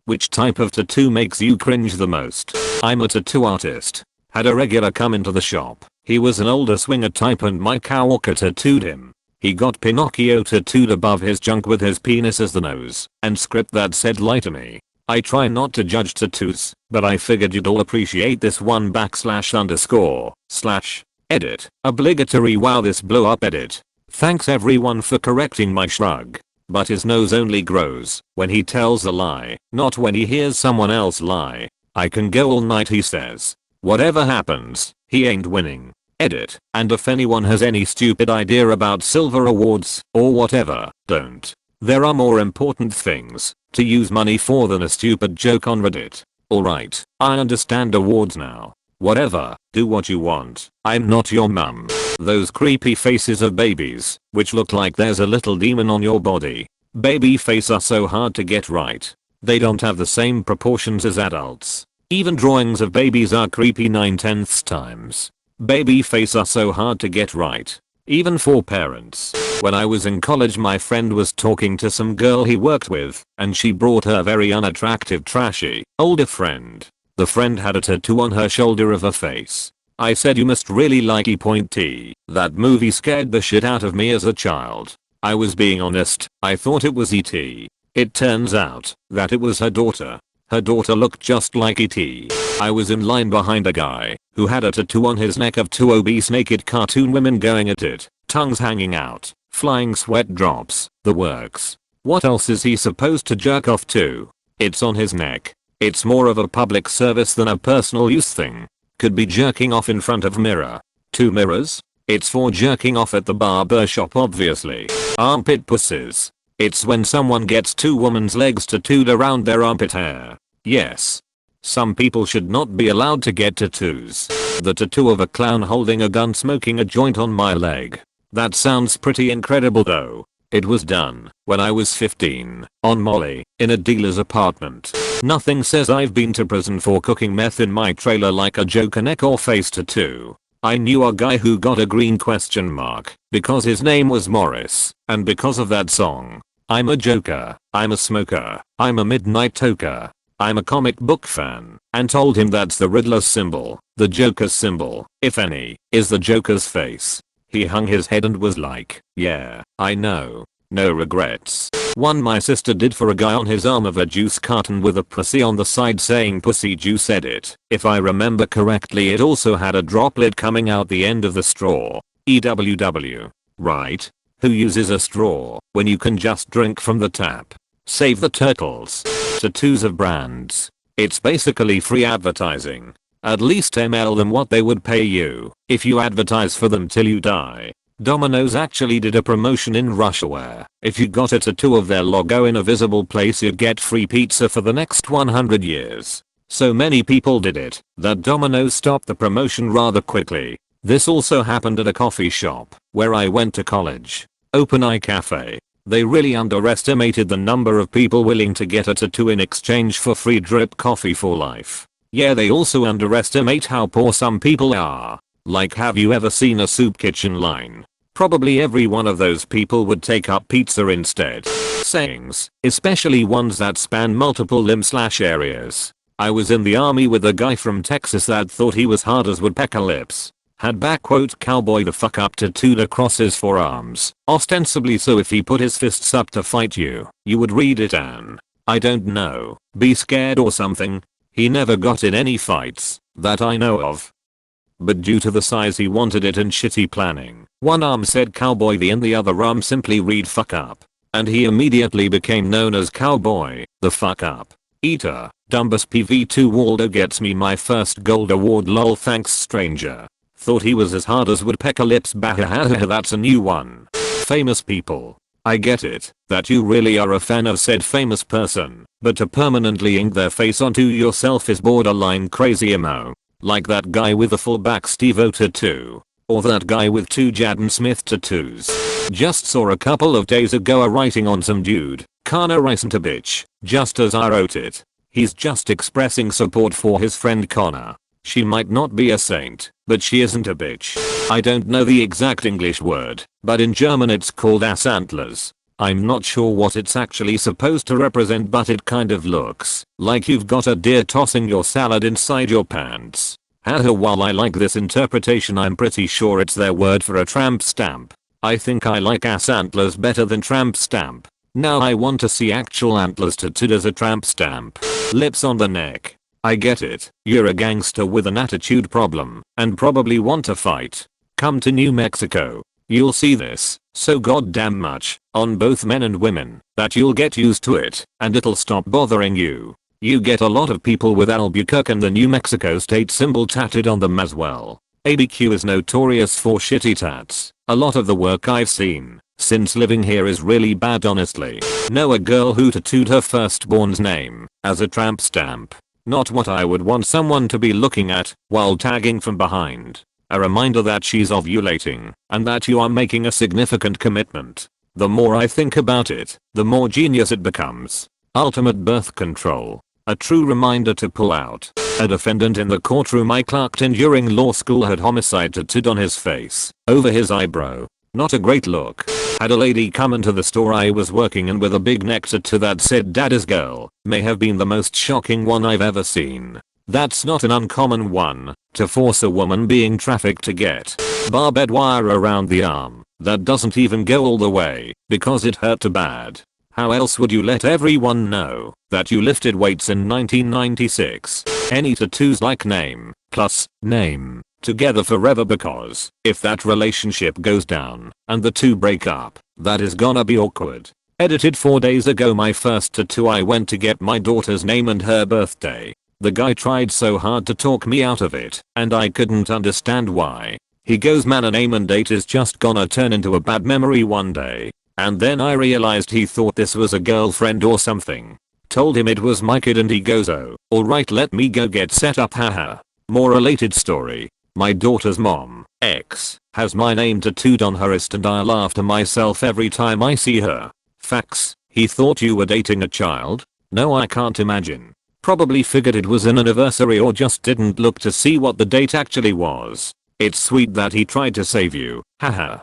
Which type of tattoo makes you cringe the most? I'm a tattoo artist. Had a regular come into the shop. He was an older swinger type and Mike Walker tattooed him. He got Pinocchio tattooed above his junk with his penis as the nose and script that said lie to me. I try not to judge tattoos, but I figured you'd all appreciate this one / edit. Obligatory wow this blew up edit. Thanks everyone for correcting my shrug. But his nose only grows when he tells a lie, not when he hears someone else lie. I can go all night he says. Whatever happens, he ain't winning. Edit. And if anyone has any stupid idea about silver awards or whatever, don't. There are more important things to use money for than a stupid joke on Reddit. Alright, I understand awards now. Whatever, do what you want. I'm not your mum. Those creepy faces of babies, which look like there's a little demon on your body. Baby face are so hard to get right. They don't have the same proportions as adults. Even drawings of babies are creepy 9/10 times. Baby face are so hard to get right. Even for parents. When I was in college my friend was talking to some girl he worked with, and she brought her very unattractive trashy, older friend. The friend had a tattoo on her shoulder of a face. I said you must really like E.T. That movie scared the shit out of me as a child. I was being honest, I thought it was E.T. It turns out that it was her daughter. Her daughter looked just like E.T. I was in line behind a guy who had a tattoo on his neck of two obese naked cartoon women going at it, tongues hanging out, flying sweat drops, the works. What else is he supposed to jerk off to? It's on his neck. It's more of a public service than a personal use thing. Could be jerking off in front of mirror. 2 mirrors? It's for jerking off at the barber shop obviously. Armpit pussies. It's when someone gets 2 women's legs tattooed around their armpit hair. Yes. Some people should not be allowed to get tattoos. The tattoo of a clown holding a gun smoking a joint on my leg. That sounds pretty incredible though. It was done when I was 15, on Molly, in a dealer's apartment. Nothing says I've been to prison for cooking meth in my trailer like a Joker neck or face tattoo. I knew a guy who got a green question mark because his name was Morris, and because of that song. I'm a joker, I'm a smoker, I'm a midnight toker. I'm a comic book fan, and told him that's the Riddler's symbol. The Joker's symbol, if any, is the Joker's face. He hung his head and was like, yeah, I know. No regrets. One my sister did for a guy on his arm of a juice carton with a pussy on the side saying pussy juice edit. If I remember correctly it also had a droplet coming out the end of the straw. EWW. Right? Who uses a straw when you can just drink from the tap? Save the turtles. Tattoos of brands. It's basically free advertising. At least ML them what they would pay you if you advertise for them till you die. Domino's actually did a promotion in Russia where if you got a tattoo of their logo in a visible place you'd get free pizza for the next 100 years. So many people did it that Domino's stopped the promotion rather quickly. This also happened at a coffee shop where I went to college. Open Eye Cafe. They really underestimated the number of people willing to get a tattoo in exchange for free drip coffee for life. Yeah, they also underestimate how poor some people are. Like, have you ever seen a soup kitchen line? Probably every one of those people would take up pizza instead. Sayings, especially ones that span multiple limb/areas. I was in the army with a guy from Texas that thought he was hard as woodpecker lips. Had "cowboy the fuck up" tattooed across his forearms, ostensibly so if he put his fists up to fight you, you would read it and, I don't know, be scared or something. He never got in any fights that I know of. But due to the size he wanted it and shitty planning, one arm said cowboy and the other arm simply read fuck up. And he immediately became known as Cowboy the fuck up eater. Dumbus PV2 Waldo gets me my first gold award lol thanks stranger. Thought he was as hard as woodpecker lips bahahaha that's a new one. Famous people. I get it that you really are a fan of said famous person, but to permanently ink their face onto yourself is borderline crazy emo. Like that guy with the full back Steve-O tattoo. Or that guy with 2 Jaden Smith tattoos. Just saw a couple of days ago a writing on some dude. Connor isn't a bitch, just as I wrote it. He's just expressing support for his friend Connor. She might not be a saint, but she isn't a bitch. I don't know the exact English word, but in German it's called ass antlers. I'm not sure what it's actually supposed to represent, but it kind of looks like you've got a deer tossing your salad inside your pants. Haha, while I like this interpretation, I'm pretty sure it's their word for a tramp stamp. I think I like ass antlers better than tramp stamp. Now I want to see actual antlers tattooed as a tramp stamp. Lips on the neck. I get it. You're a gangster with an attitude problem and probably want to fight. Come to New Mexico. You'll see this so goddamn much on both men and women that you'll get used to it and it'll stop bothering you. You get a lot of people with Albuquerque and the New Mexico state symbol tattooed on them as well. ABQ is notorious for shitty tats. A lot of the work I've seen since living here is really bad, honestly. Know a girl who tattooed her firstborn's name as a tramp stamp. Not what I would want someone to be looking at while tagging from behind. A reminder that she's ovulating and that you are making a significant commitment. The more I think about it, the more genius it becomes. Ultimate birth control. A true reminder to pull out. A defendant in the courtroom I clerked in during law school had homicide tattooed on his face, over his eyebrow. Not a great look. Had a lady come into the store I was working in with a big neck tattoo that said "Daddy's girl." May have been the most shocking one I've ever seen. That's not an uncommon one to force a woman being trafficked to get barbed wire around the arm that doesn't even go all the way because it hurt too bad. How else would you let everyone know that you lifted weights in 1996? Any tattoos like name plus name together forever, because if that relationship goes down and the two break up, that is gonna be awkward. Edited 4 days ago. My first tattoo, I went to get my daughter's name and her birthday. The guy tried so hard to talk me out of it and I couldn't understand why. He goes, man, a name and date is just gonna turn into a bad memory one day. And then I realized he thought this was a girlfriend or something. Told him it was my kid and he goes, oh, alright, let me go get set up, haha. More related story. My daughter's mom, ex, has my name tattooed on her wrist and I laugh to myself every time I see her. Facts. He thought you were dating a child? No, I can't imagine. Probably figured it was an anniversary or just didn't look to see what the date actually was. It's sweet that he tried to save you, haha.